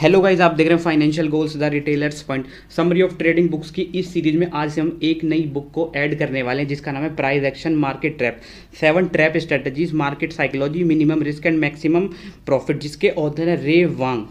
Hello guys, आप देख रहे हैं financial goals the retailers point summary of trading books की इस सीरीज में आज से हम एक नई बुक को ऐड करने वाले हैं जिसका नाम है price action market trap 7 trap strategies market psychology minimum risk and maximum profit, जिसके ऑथर है रे वांग।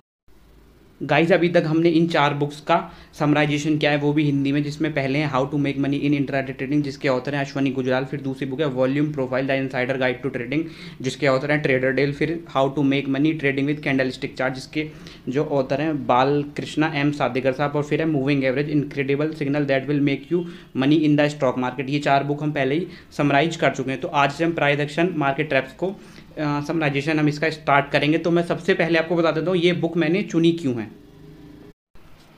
गाइज अभी तक हमने इन 4 बुक्स का समराइजेशन किया है, वो भी हिंदी में, जिसमें पहले है how to make money in intraday trading जिसके ऑथर हैं अश्वनी गुजराल। फिर दूसरी बुक है volume profile the insider guide to trading जिसके ऑथर हैं ट्रेडर डेल। फिर how to make money trading with candlestick chart जिसके जो ऑथर हैं बालकृष्णा एम सादेकर साहब। और फिर है moving average incredible signal that will make you money in the stock market. ये 4 बुक हम पहले ही समराइज कर चुके हैं, तो आज से हम प्राइस एक्शन मार्केट ट्रैप्स को समराइजेशन हम इसका स्टार्ट करेंगे। तो मैं सबसे पहले आपको बता देता हूँ ये बुक मैंने चुनी क्यों है।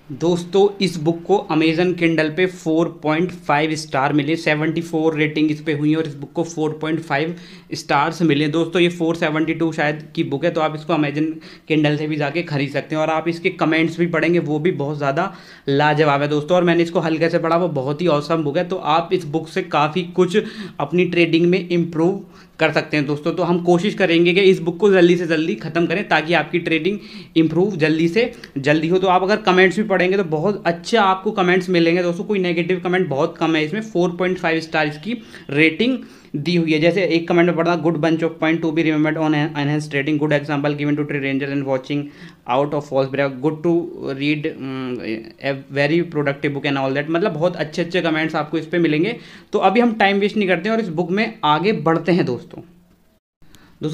दोस्तों इस बुक को अमेजन किंडल पे 4.5 स्टार मिले, 74 रेटिंग इस पे हुई है और इस बुक को 4.5 स्टार्स मिले। दोस्तों ये 472 शायद की बुक है, तो आप इसको अमेजन किंडल से भी जाके खरीद सकते हैं और आप इसके कमेंट्स भी पढ़ेंगे, वो भी बहुत ज़्यादा लाजवाब है दोस्तों। और मैंने इसको हल्के से पढ़ा, वो बहुत ही औसम बुक है, तो आप इस बुक से काफ़ी कुछ अपनी ट्रेडिंग में इम्प्रूव कर सकते हैं दोस्तों। तो हम कोशिश करेंगे कि इस बुक को जल्दी से जल्दी ख़त्म करें ताकि आपकी ट्रेडिंग इंप्रूव जल्दी से जल्दी हो। तो आप अगर कमेंट्स भी पढ़ेंगे तो बहुत अच्छे आपको कमेंट्स मिलेंगे दोस्तों, कोई नेगेटिव कमेंट बहुत कम है इसमें। 4.5 स्टार इसकी रेटिंग दी हुई है। जैसे एक कमेंट में पढ़ा good bunch of point to be remembered on enhance trading, good example given to trade ranger and watching out of false break, good to read a very productive book and all that. मतलब बहुत अच्छे अच्छे comments आपको इस पर मिलेंगे। तो अभी हम टाइम वेस्ट नहीं करते हैं और इस बुक में आगे बढ़ते हैं दोस्तों।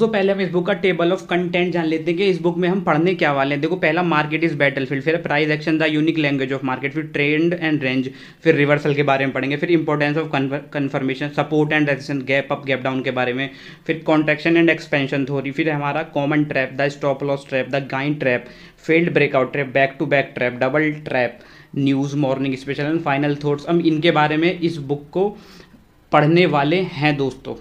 पहले हम इस बुक का टेबल ऑफ कंटेंट जान लेते हैं कि इस बुक में हम पढ़ने क्या वाले हैं। देखो पहला मार्केट इज बैटलफील्ड, फिर price action the unique language of market, फिर ट्रेंड एंड रेंज, फिर रिवर्सल के बारे में पढ़ेंगे, फिर importance of confirmation, support and resistance, gap up gap down के बारे में, फिर कॉन्ट्रैक्शन एंड एक्सपेंशन थ्योरी, फिर हमारा common trap, the stop loss trap, the gain trap, failed breakout trap, back to back trap, double trap, news morning special and final thoughts. हम इनके बारे में इस बुक को पढ़ने वाले हैं दोस्तों।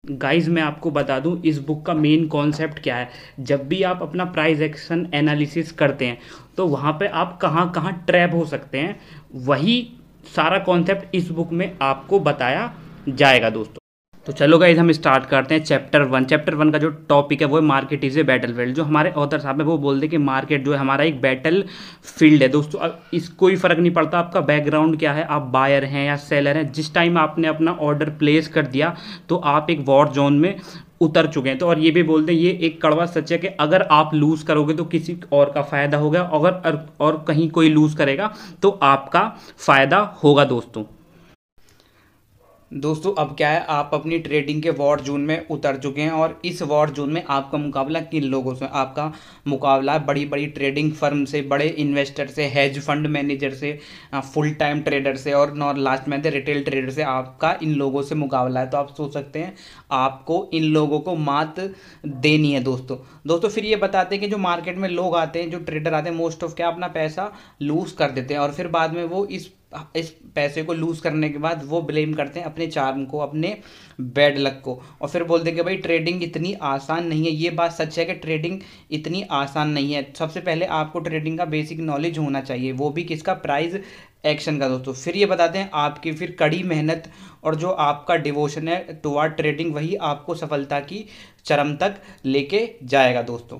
गाइज मैं आपको बता दूं इस बुक का मेन कॉन्सेप्ट क्या है। जब भी आप अपना प्राइस एक्शन एनालिसिस करते हैं तो वहाँ पे आप कहाँ कहाँ ट्रैप हो सकते हैं, वही सारा कॉन्सेप्ट इस बुक में आपको बताया जाएगा दोस्तों। तो चलो गाइज हम स्टार्ट करते हैं चैप्टर 1। चैप्टर 1 का जो टॉपिक है वो है market is a battle field. जो हमारे ऑथर साहब है वो बोलते हैं कि मार्केट जो है हमारा एक बैटल फील्ड है दोस्तों। अब इस कोई फ़र्क नहीं पड़ता आपका बैकग्राउंड क्या है, आप बायर हैं या सेलर हैं, जिस टाइम आपने अपना ऑर्डर प्लेस कर दिया तो आप एक वॉर जोन में उतर चुके हैं। तो और ये भी बोलते हैं, ये एक कड़वा सच है कि अगर आप लूज़ करोगे तो किसी और का फ़ायदा होगा, अगर और कहीं कोई लूज़ करेगा तो आपका फ़ायदा होगा दोस्तों। अब क्या है, आप अपनी ट्रेडिंग के वॉर जोन में उतर चुके हैं और इस वॉर जोन में आपका मुकाबला किन लोगों से? आपका मुकाबला बड़ी बड़ी ट्रेडिंग फर्म से, बड़े इन्वेस्टर से, हेज फंड मैनेजर से, फुल टाइम ट्रेडर से और लास्ट में रिटेल ट्रेडर से आपका इन लोगों से मुकाबला है। तो आप सोच सकते हैं आपको इन लोगों को मात देनी है दोस्तों। फिर ये बताते हैं कि जो मार्केट में लोग आते हैं, जो ट्रेडर आते हैं, मोस्ट ऑफ क्या अपना पैसा लूज़ कर देते हैं और फिर बाद में वो इस पैसे को लूज़ करने के बाद वो ब्लेम करते हैं अपने चार्म को, अपने बैड लक को, और फिर बोलते हैं कि भाई ट्रेडिंग इतनी आसान नहीं है। ये बात सच है कि ट्रेडिंग इतनी आसान नहीं है। सबसे पहले आपको ट्रेडिंग का बेसिक नॉलेज होना चाहिए, वो भी किसका? प्राइस एक्शन का दोस्तों। फिर ये बताते हैं आपकी फिर कड़ी मेहनत और जो आपका डिवोशन है टुवर्ड ट्रेडिंग, वही आपको सफलता की चरम तक लेके जाएगा दोस्तों।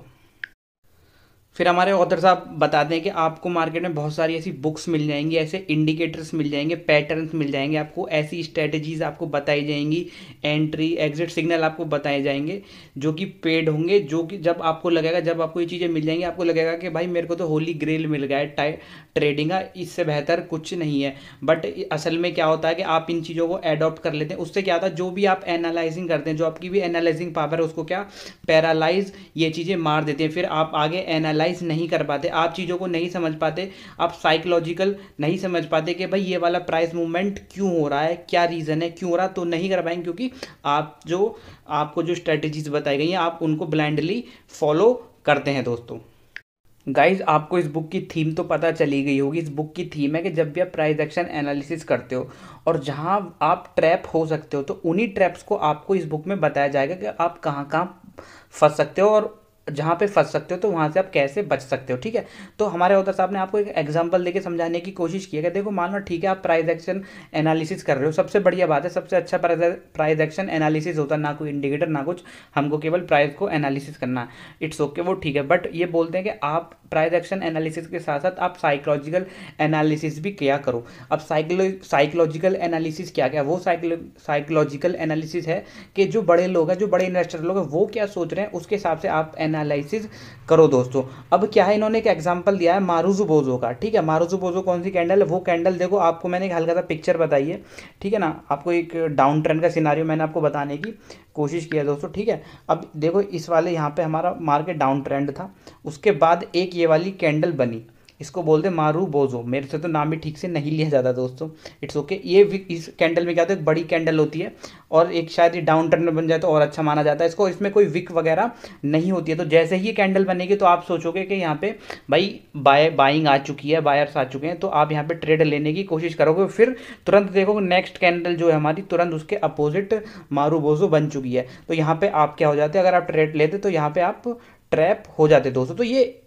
फिर हमारे ऑथर साहब बताते हैं कि आपको मार्केट में बहुत सारी ऐसी बुक्स मिल जाएंगी, ऐसे इंडिकेटर्स मिल जाएंगे, पैटर्न्स मिल जाएंगे, आपको ऐसी स्ट्रेटजीज आपको बताई जाएंगी, एंट्री एग्जिट सिग्नल आपको बताए जाएंगे जो कि पेड होंगे, जो कि जब आपको लगेगा, जब आपको ये चीज़ें मिल जाएंगी आपको लगेगा कि भाई मेरे को तो होली ग्रेल मिल गया है ट्रेडिंग का, इससे बेहतर कुछ नहीं है। बट असल में क्या होता है कि आप इन चीज़ों को एडॉप्ट कर लेते हैं, उससे क्या होता है जो भी आप एनालाइजिंग करते हैं, जो आपकी भी एनालाइजिंग पावर है उसको क्या पैरालाइज ये चीज़ें मार देते हैं। फिर आप आगे एनालाइज नहीं कर पाते, आप चीज़ों को नहीं समझ पाते, आप साइकोलॉजिकल नहीं समझ पाते कि भाई ये वाला प्राइस मूवमेंट क्यों हो रहा है, क्या रीज़न है, क्यों हो रहा, तो नहीं कर पाएंगे क्योंकि आपको जो स्ट्रेटजीज बताई गई हैं आप उनको ब्लाइंडली फॉलो करते हैं दोस्तों। गाइज आपको इस बुक की थीम तो पता चली गई होगी। इस बुक की थीम है कि जब भी आप प्राइस एक्शन एनालिसिस करते हो और जहां आप ट्रैप हो सकते हो तो उन्हीं ट्रैप्स को आपको इस बुक में बताया जाएगा कि आप कहां कहां फंस सकते हो और जहाँ पे फंस सकते हो तो वहाँ से आप कैसे बच सकते हो, ठीक है। तो हमारे ऑथर साहब ने आपको एक एग्जांपल देके समझाने की कोशिश की है कि देखो मान लो ठीक है आप प्राइस एक्शन एनालिसिस कर रहे हो, सबसे बढ़िया बात है, सबसे अच्छा प्राइस एक्शन एनालिसिस होता है, ना कोई इंडिकेटर ना कुछ, हमको केवल प्राइस को एनालिसिस करना है, इट्स ओके वो ठीक है। बट ये बोलते हैं कि आप प्राइस एक्शन एनालिसिस के साथ साथ आप साइकोलॉजिकल एनालिसिस भी किया करो। अब साइकोलॉजिकल एनालिसिस क्या क्या, वो साइकोलॉजिकल एनालिसिस है कि जो बड़े लोग हैं, जो बड़े इन्वेस्टर लोग हैं, वो क्या सोच रहे हैं उसके हिसाब से आप एनालिसिस करो दोस्तों। अब क्या है, इन्होंने एक एग्जांपल दिया है मारुजू बोजो का, ठीक है। मारुजू बोजो कौन सी कैंडल है, वो कैंडल देखो, आपको मैंने एक हल्का सा पिक्चर बताई है, ठीक है ना, आपको एक डाउन ट्रेंड का सिनारियो मैंने आपको बताने की कोशिश किया दोस्तों, ठीक है। अब देखो इस वाले यहाँ पे हमारा मार्केट डाउन ट्रेंड था, उसके बाद एक ये वाली कैंडल बनी, इसको बोलते हैं मारू बोजो, मेरे से तो नाम भी ठीक से नहीं लिया जाता दोस्तों, इट्स ओके। ये इस कैंडल में क्या होता है, एक बड़ी कैंडल होती है और एक शायद ये डाउन ट्रेंड में बन जाए तो और अच्छा माना जाता है इसको, इसमें कोई विक वगैरह नहीं होती है। तो जैसे ही ये कैंडल बनेगी तो आप सोचोगे कि यहाँ पे भाई बाइंग आ चुकी है, बायर्स आ चुके हैं, तो आप यहाँ पे ट्रेड लेने की कोशिश करोगे, फिर तुरंत देखोगे नेक्स्ट कैंडल जो है हमारी तुरंत उसके अपोजिट मारू बोजो बन चुकी है, तो यहाँ पे आप क्या हो जाते हैं, अगर आप ट्रेड लेते तो यहाँ पे आप ट्रैप हो जाते दोस्तों। तो ये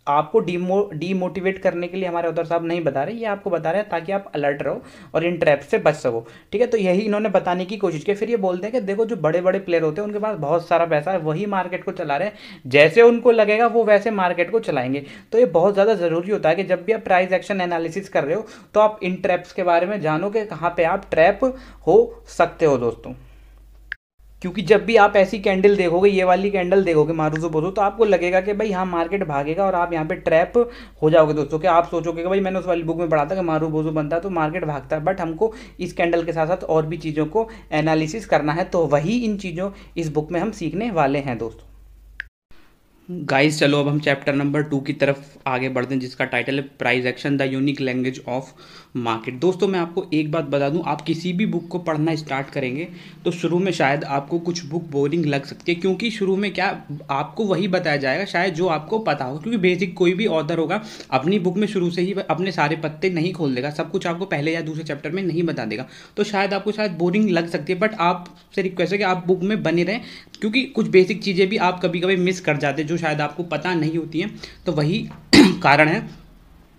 आपको डीमोटिवेट करने के लिए हमारे उधर साहब नहीं बता रहे, ये आपको बता रहे हैं ताकि आप अलर्ट रहो और इन ट्रैप से बच सको, ठीक है। तो यही इन्होंने बताने की कोशिश की। फिर ये बोलते हैं कि देखो जो बड़े बड़े प्लेयर होते हैं उनके पास बहुत सारा पैसा है, वही मार्केट को चला रहे हैं, जैसे उनको लगेगा वो वैसे मार्केट को चलाएंगे। तो ये बहुत ज़्यादा ज़रूरी होता है कि जब भी आप प्राइस एक्शन एनालिसिस कर रहे हो तो आप इन ट्रैप्स के बारे में जानो कि कहाँ पर आप ट्रैप हो सकते हो दोस्तों। क्योंकि जब भी आप ऐसी कैंडल देखोगे, ये वाली कैंडल देखोगे मारुजो बोजो, तो आपको लगेगा कि भाई हाँ मार्केट भागेगा और आप यहाँ पे ट्रैप हो जाओगे दोस्तों। कि आप सोचोगे कि भाई मैंने उस वाली बुक में पढ़ा था कि मारू बोजो बनता है तो मार्केट भागता है, बट हमको इस कैंडल के साथ साथ और भी चीज़ों को एनालिसिस करना है, तो वही इन चीज़ों इस बुक में हम सीखने वाले हैं दोस्तों। गाइस चलो अब हम चैप्टर नंबर 2 की तरफ आगे बढ़ते हैं, जिसका टाइटल है price action the unique language of market. दोस्तों मैं आपको एक बात बता दूं, आप किसी भी बुक को पढ़ना स्टार्ट करेंगे तो शुरू में शायद आपको कुछ बुक बोरिंग लग सकती है, क्योंकि शुरू में क्या आपको वही बताया जाएगा शायद जो आपको पता हो, क्योंकि बेसिक कोई भी ऑथर होगा अपनी बुक में शुरू से ही अपने सारे पत्ते नहीं खोल देगा, सब कुछ आपको पहले या दूसरे चैप्टर में नहीं बता देगा, तो शायद आपको शायद बोरिंग लग सकती है। बट आपसे रिक्वेस्ट है कि आप बुक में बने रहें, क्योंकि कुछ बेसिक चीज़ें भी आप कभी कभी मिस कर जाते हैं जो शायद आपको पता नहीं होती हैं, तो वही कारण है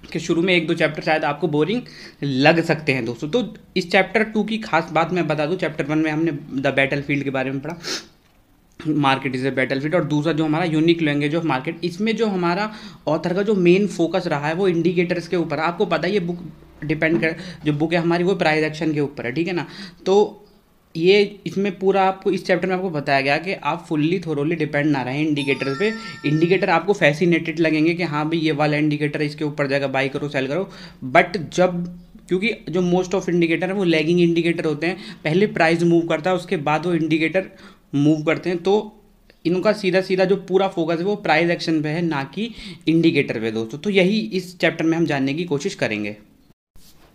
कि शुरू में 1-2 चैप्टर शायद आपको बोरिंग लग सकते हैं दोस्तों। तो इस चैप्टर 2 की खास बात मैं बता दूं, चैप्टर 1 में हमने द बैटल फील्ड के बारे में पढ़ा, market is a battle field, और दूसरा जो हमारा यूनिक लैंग्वेज ऑफ मार्केट, इसमें जो हमारा ऑथर का जो मेन फोकस रहा है वो इंडिकेटर्स के ऊपर। आपको पता है ये बुक डिपेंड कर, जो बुक है हमारी वो प्राइस एक्शन के ऊपर है, ठीक है ना। तो ये इसमें पूरा आपको इस चैप्टर में आपको बताया गया कि आप फुल्ली थोरोली डिपेंड ना रहें इंडिकेटर पे। इंडिकेटर आपको फैसिनेटेड लगेंगे कि हाँ भाई ये वाला इंडिकेटर इसके ऊपर जाएगा, बाई करो सेल करो, बट जब क्योंकि जो मोस्ट ऑफ इंडिकेटर है वो लैगिंग इंडिकेटर होते हैं, पहले प्राइस मूव करता है उसके बाद वो इंडिकेटर मूव करते हैं, तो इनका सीधा सीधा जो पूरा फोकस है वो प्राइस एक्शन पे है, ना कि इंडिकेटर पे दोस्तों। तो यही इस चैप्टर में हम जानने की कोशिश करेंगे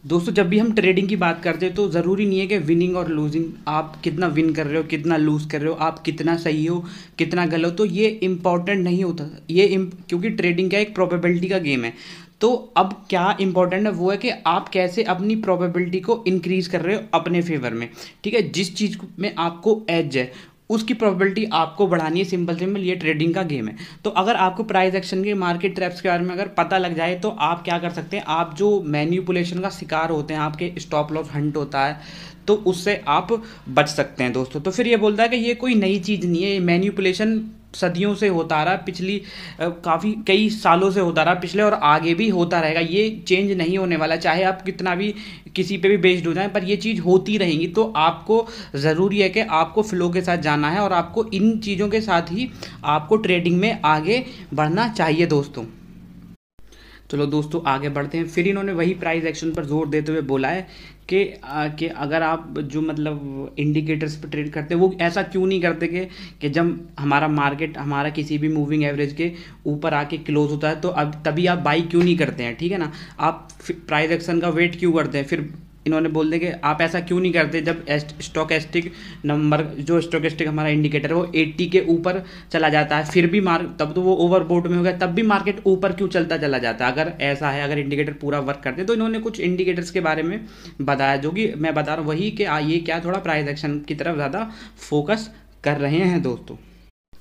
दोस्तों। जब भी हम ट्रेडिंग की बात करते हैं तो ज़रूरी नहीं है कि विनिंग और लूजिंग, आप कितना विन कर रहे हो कितना लूज़ कर रहे हो, आप कितना सही हो कितना गलत हो, तो ये इंपॉर्टेंट नहीं होता क्योंकि ट्रेडिंग क्या एक प्रोबेबिलिटी का गेम है। तो अब क्या इंपॉर्टेंट है वो है कि आप कैसे अपनी प्रोबेबिलिटी को इंक्रीज़ कर रहे हो अपने फेवर में, ठीक है। जिस चीज़ में आपको एज है उसकी प्रोबेबिलिटी आपको बढ़ानी है, सिंपल ये ट्रेडिंग का गेम है। तो अगर आपको प्राइस एक्शन के मार्केट ट्रैप्स के बारे में अगर पता लग जाए तो आप क्या कर सकते हैं, आप जो मैनिपुलेशन का शिकार होते हैं, आपके स्टॉप लॉस हंट होता है, तो उससे आप बच सकते हैं दोस्तों। तो फिर ये बोलता है कि ये कोई नई चीज़ नहीं है, ये मैनिपुलेशन सदियों से होता रहा, पिछली कई सालों से होता रहा पिछले, और आगे भी होता रहेगा, ये चेंज नहीं होने वाला, चाहे आप कितना भी किसी पे भी बेस्ड हो जाए, पर ये चीज़ होती रहेंगी। तो आपको ज़रूरी है कि आपको फ्लो के साथ जाना है और आपको इन चीज़ों के साथ ही आपको ट्रेडिंग में आगे बढ़ना चाहिए दोस्तों। चलो दोस्तों आगे बढ़ते हैं। फिर इन्होंने वही प्राइस एक्शन पर जोर देते हुए बोला है कि अगर आप जो मतलब इंडिकेटर्स पर ट्रेड करते हैं वो ऐसा क्यों नहीं करते कि जब हमारा मार्केट हमारा किसी भी मूविंग एवरेज के ऊपर आके क्लोज होता है तो अब तभी आप बाई क्यों नहीं करते हैं, ठीक है ना। आप प्राइस एक्शन का वेट क्यों करते हैं, फिर इन्होंने बोल दिया कि आप ऐसा क्यों नहीं करते जब स्टोकेस्टिक नंबर, जो स्टोकेस्टिक हमारा इंडिकेटर है वो 80 के ऊपर चला जाता है, फिर भी तब तो वो ओवरबोट में हो गया, तब भी मार्केट ऊपर क्यों चलता चला जाता है। अगर ऐसा है, अगर इंडिकेटर पूरा वर्क करते हैं, तो इन्होंने कुछ इंडिकेटर्स के बारे में बताया जो कि मैं बता रहा हूँ वही कि ये क्या थोड़ा प्राइस एक्शन की तरफ ज़्यादा फोकस कर रहे हैं दोस्तों।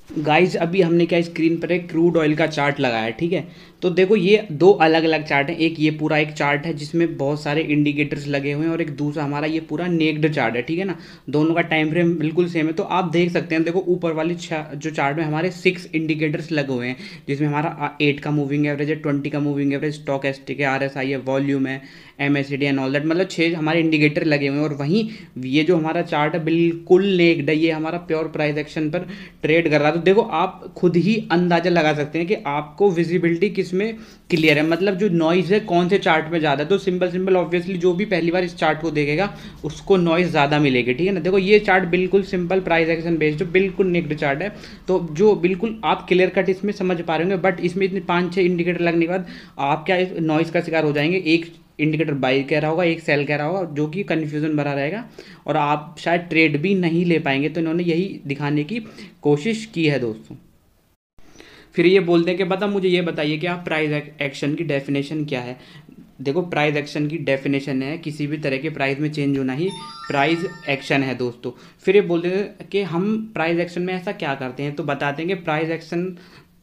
गाइस अभी हमने क्या स्क्रीन पर एक क्रूड ऑयल का चार्ट लगाया है, ठीक है। तो देखो ये दो अलग अलग चार्ट हैं, एक ये पूरा एक चार्ट है जिसमें बहुत सारे इंडिकेटर्स लगे हुए हैं, और एक दूसरा हमारा ये पूरा नेक्ड चार्ट है, ठीक है ना। दोनों का टाइम फ्रेम बिल्कुल सेम है। तो आप देख सकते हैं, देखो ऊपर वाली जो चार्ट में हमारे 6 इंडिकेटर्स लगे हुए हैं, जिसमें हमारा 8 का मूविंग एवरेज है, 20 का मूविंग एवरेज, स्टॉकेस्टिक है, RSI है, वॉल्यूम है, MACD एंड ऑल दैट, मतलब 6 हमारे इंडिकेटर लगे हुए हैं। और वहीं ये जो हमारा चार्ट है बिल्कुल नेक्ड है, ये हमारा प्योर प्राइस एक्शन पर ट्रेड कर रहा है। तो देखो आप खुद ही अंदाजा लगा सकते हैं कि आपको विजिबिलिटी किस में क्लियर है, मतलब जो नॉइज है कौन से चार्ट में ज़्यादा है। तो सिंपल ऑब्वियसली जो भी पहली बार इस चार्ट को देखेगा उसको नॉइज ज़्यादा मिलेगी, ठीक है ना। देखो ये चार्ट बिल्कुल सिंपल प्राइस एक्शन बेस्ड जो बिल्कुल नेक्ड चार्ट है, तो जो बिल्कुल आप क्लियर कट इसमें समझ पा रहे होंगे। बट इसमें इतने 5-6 इंडिकेटर लगने के बाद आप क्या इस नॉइज का शिकार हो जाएंगे। एक इंडिकेटर बाई कह रहा होगा, एक सेल कह रहा होगा, जो कि कन्फ्यूजन भरा रहेगा और आप शायद ट्रेड भी नहीं ले पाएंगे। तो इन्होंने यही दिखाने की कोशिश की है दोस्तों। फिर ये बोलते हैं कि बता मुझे ये बताइए कि आप प्राइस एक्शन की डेफिनेशन क्या है। देखो प्राइस एक्शन की डेफिनेशन है किसी भी तरह के प्राइस में चेंज होना ही प्राइस एक्शन है दोस्तों। फिर ये बोलते हैं कि हम प्राइस एक्शन में ऐसा क्या करते हैं, तो बताते हैं कि प्राइस एक्शन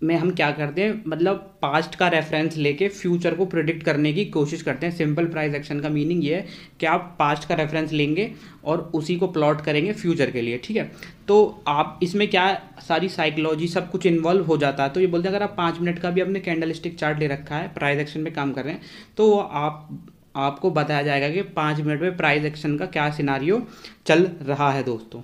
में हम क्या करते हैं, मतलब पास्ट का रेफरेंस लेके फ्यूचर को प्रिडिक्ट करने की कोशिश करते हैं। सिंपल प्राइस एक्शन का मीनिंग ये है कि आप पास्ट का रेफरेंस लेंगे और उसी को प्लॉट करेंगे फ्यूचर के लिए, ठीक है। तो आप इसमें क्या सारी साइकोलॉजी सब कुछ इन्वॉल्व हो जाता है। तो ये बोलते हैं अगर आप 5 मिनट का भी अपने कैंडलस्टिक चार्ट ले रखा है, प्राइस एक्शन में काम कर रहे हैं, तो आपको बताया जाएगा कि 5 मिनट में प्राइस एक्शन का क्या सिनारियो चल रहा है दोस्तों।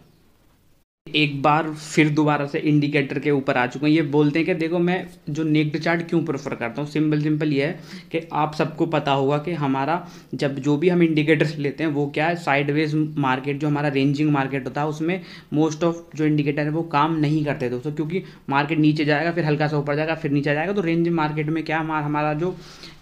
एक बार फिर दोबारा से इंडिकेटर के ऊपर आ चुके हैं। ये बोलते हैं कि देखो मैं जो नेक्ड चार्ट क्यों प्रेफर करता हूँ, सिंपल ये है कि आप सबको पता होगा कि हमारा जब जो भी हम इंडिकेटर्स लेते हैं वो क्या है, साइडवेज मार्केट जो हमारा रेंजिंग मार्केट होता है उसमें मोस्ट ऑफ जो इंडिकेटर है वो काम नहीं करते दोस्तों, क्योंकि मार्केट नीचे जाएगा फिर हल्का सा ऊपर जाएगा फिर नीचे जाएगा। तो रेंजिंग मार्केट में क्या हमारा जो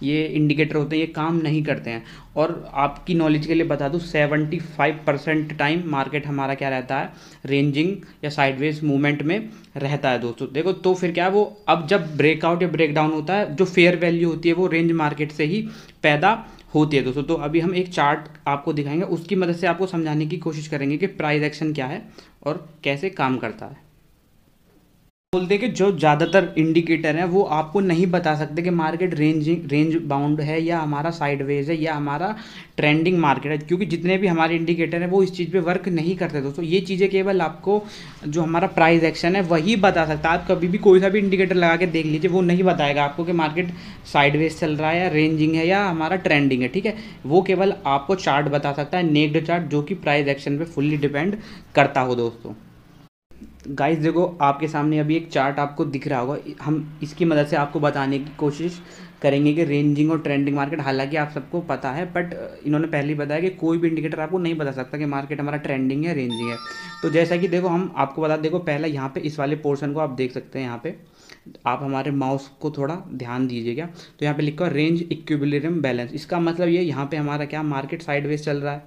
ये इंडिकेटर होते हैं ये काम नहीं करते हैं। और आपकी नॉलेज के लिए बता दूं 75% टाइम मार्केट हमारा क्या रहता है, रेंजिंग या साइडवेज मूवमेंट में रहता है दोस्तों। देखो तो फिर क्या वो अब जब ब्रेकआउट या ब्रेकडाउन होता है जो फेयर वैल्यू होती है वो रेंज मार्केट से ही पैदा होती है दोस्तों। तो अभी हम एक चार्ट आपको दिखाएंगे, उसकी मदद से आपको समझाने की कोशिश करेंगे कि प्राइस एक्शन क्या है और कैसे काम करता है। बोलते हैं कि जो ज़्यादातर इंडिकेटर हैं वो आपको नहीं बता सकते कि मार्केट रेंज बाउंड है या हमारा साइडवेज है या हमारा ट्रेंडिंग मार्केट है, क्योंकि जितने भी हमारे इंडिकेटर हैं वो इस चीज़ पे वर्क नहीं करते दोस्तों। ये चीज़ें केवल आपको जो हमारा प्राइस एक्शन है वही बता सकता है। आप कभी भी कोई सा भी इंडिकेटर लगा के देख लीजिए, वो नहीं बताएगा आपको कि मार्केट साइडवेज चल रहा है या रेंजिंग है या हमारा ट्रेंडिंग है, ठीक है। वो केवल आपको चार्ट बता सकता है, नेक्ड चार्ट, जो कि प्राइस एक्शन पे फुल्ली डिपेंड करता हो दोस्तों। गाइस देखो आपके सामने अभी एक चार्ट आपको दिख रहा होगा, हम इसकी मदद से आपको बताने की कोशिश करेंगे कि रेंजिंग और ट्रेंडिंग मार्केट, हालांकि आप सबको पता है बट इन्होंने पहले ही बताया कि कोई भी इंडिकेटर आपको नहीं बता सकता कि मार्केट हमारा ट्रेंडिंग है रेंजिंग है। तो जैसा कि देखो हम आपको बता, देखो पहला यहाँ पे इस वाले पोर्शन को आप देख सकते हैं, यहाँ पे आप हमारे माउस को थोड़ा ध्यान दीजिएगा। तो यहाँ पे लिखा है रेंज इक्विलिब्रियम बैलेंस। इसका मतलब ये यहाँ पे हमारा क्या मार्केट साइडवेज चल रहा है,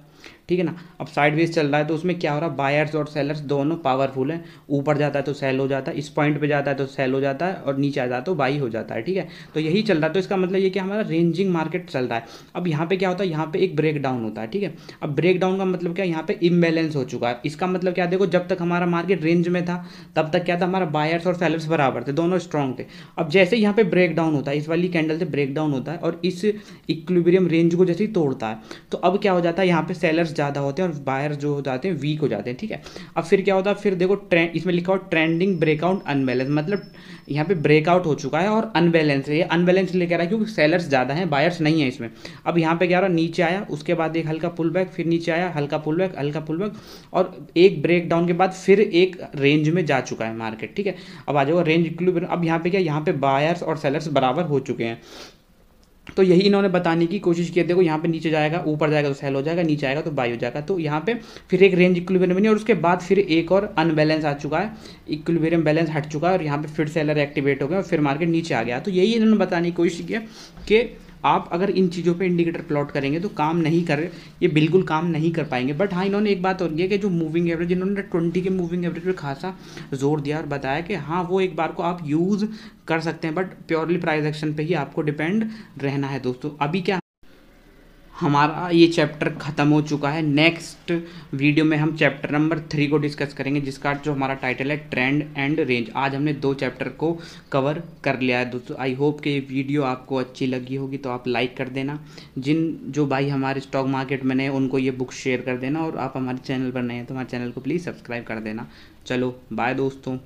ठीक है ना। अब साइडवेज चल रहा है तो उसमें क्या हो रहा है, बायर्स और सेलर्स दोनों पावरफुल हैं। ऊपर जाता है तो सेल हो जाता है, इस पॉइंट पे जाता है तो सेल हो जाता है, और नीचे आ जाता है तो बाई हो जाता है, ठीक है। तो यही चल रहा है। तो इसका मतलब ये कि हमारा रेंजिंग मार्केट चल रहा है। अब यहाँ पे क्या होता है, यहाँ पे एक ब्रेक डाउन होता है, ठीक है। अब ब्रेक डाउन का मतलब क्या, यहाँ पे इम्बैलेंस हो चुका है। इसका मतलब क्या, देखो जब तक हमारा मार्केट रेंज में था तब तक क्या था, हमारा बायर्स और सेलर्स बराबर थे, दोनों स्ट्रॉन्ग थे। अब जैसे यहाँ पे ब्रेक डाउन होता है, इस वाली कैंडल से ब्रेक डाउन होता है और इस इक्विलिब्रियम रेंज को जैसे ही तोड़ता है, तो अब क्या हो जाता है, यहाँ पे सेलर्स ज़्यादा होते हैं और बायर जो हो जाते हैं वीक हो जाते हैं, ठीक है। अब फिर क्या होता है, फिर देखो ट्रेंड इसमें लिखा हो ट्रेंडिंग ब्रेकआउट अनबैलेंस, मतलब यहाँ पे ब्रेकआउट हो चुका है और अनबैलेंस है। ये अनबैलेंस लेकर आ रहा है क्योंकि सेलर्स ज़्यादा हैं, बायर्स नहीं है इसमें। अब यहाँ पे क्या हो रहा है, नीचे आया, उसके बाद एक हल्का पुल बैक, फिर नीचे आया, हल्का पुल बैक, हल्का पुल बैक, और एक ब्रेक डाउन के बाद फिर एक रेंज में जा चुका है मार्केट, ठीक है। अब आ जाओ रेंज इक्विलिब्रियम। अब यहाँ पे क्या, यहाँ पे बायर्स और सेलर्स बराबर हो चुके हैं। तो यही इन्होंने बताने की कोशिश की है। देखो यहाँ पे नीचे जाएगा, ऊपर जाएगा तो सेल हो जाएगा, नीचे आएगा तो बाई हो जाएगा। तो यहाँ पे फिर एक रेंज इक्विलिब्रियम बनी और उसके बाद फिर एक और अनबैलेंस आ चुका है, इक्विलिब्रियम बैलेंस हट चुका है और यहाँ पे फिर सेलर एक्टिवेट हो गए और फिर मार्केट नीचे आ गया। तो यही इन्होंने बताने की कोशिश की है कि आप अगर इन चीज़ों पे इंडिकेटर प्लॉट करेंगे तो काम नहीं कर, ये बिल्कुल काम नहीं कर पाएंगे। बट हाँ इन्होंने एक बात और की है कि जो मूविंग एवरेज, इन्होंने 20 के मूविंग एवरेज पे खासा जोर दिया और बताया कि हाँ वो एक बार को आप यूज़ कर सकते हैं, बट प्योरली प्राइस एक्शन पे ही आपको डिपेंड रहना है दोस्तों। अभी क्या हमारा ये चैप्टर ख़त्म हो चुका है। नेक्स्ट वीडियो में हम चैप्टर नंबर 3 को डिस्कस करेंगे, जिसका जो हमारा टाइटल है ट्रेंड एंड रेंज। आज हमने 2 चैप्टर को कवर कर लिया है दोस्तों। आई होप कि ये वीडियो आपको अच्छी लगी होगी, तो आप लाइक कर देना। जो भाई हमारे स्टॉक मार्केट में नए उनको ये बुक शेयर कर देना, और आप हमारे चैनल पर नए हैं तो हमारे चैनल को प्लीज़ सब्सक्राइब कर देना। चलो बाय दोस्तों।